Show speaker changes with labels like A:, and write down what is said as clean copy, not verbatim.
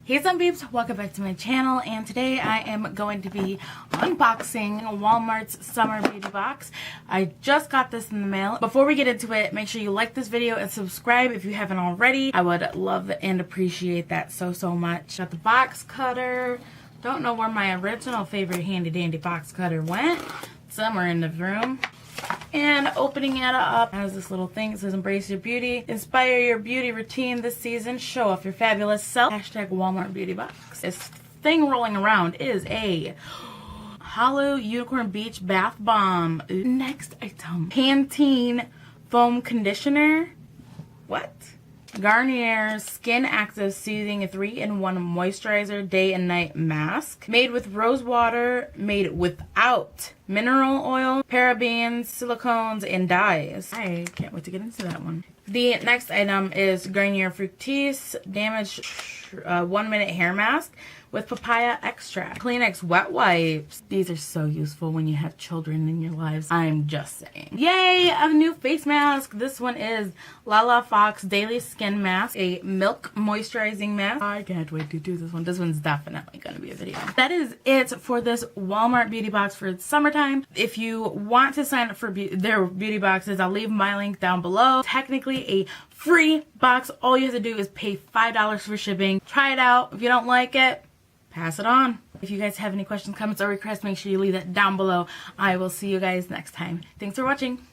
A: Hey Zombabes, welcome back to my channel, and today I am going to be unboxing Walmart's summer beauty box. I just got this in the mail. Before we get into it, make sure you like this video and subscribe if you haven't already. I would love and appreciate that so much. Got the box cutter. Don't know where my original favorite handy dandy box cutter went. Somewhere in the room. And opening it up has this little thing. It says embrace your beauty, inspire your beauty routine this season, show off your fabulous self. Hashtag Walmart beauty box. This thing rolling around is a Hollow Unicorn Beach Bath Bomb. Next item, Pantene foam conditioner. What? Garnier Skin Active Soothing 3-in-1 Moisturizer Day and Night Mask. Made with rose water, made without mineral oil, parabens, silicones, and dyes. I can't wait to get into that one. The next item is Garnier Fructis Damaged 1-minute hair mask with papaya extract. Kleenex wet wipes. These are so useful when you have children in your lives. I'm just saying. Yay! A new face mask. This one is Lala Fox Daily Skin Mask. A milk moisturizing mask. I can't wait to do this one. This one's definitely going to be a video. That is it for this Walmart beauty box for summertime. If you want to sign up for their beauty boxes, I'll leave my link down below. Technically a free box. All you have to do is pay $5 for shipping. Try it out. If you don't like it, pass it on. If you guys have any questions, comments, or requests, make sure you leave that down below. I will see you guys next time. Thanks for watching.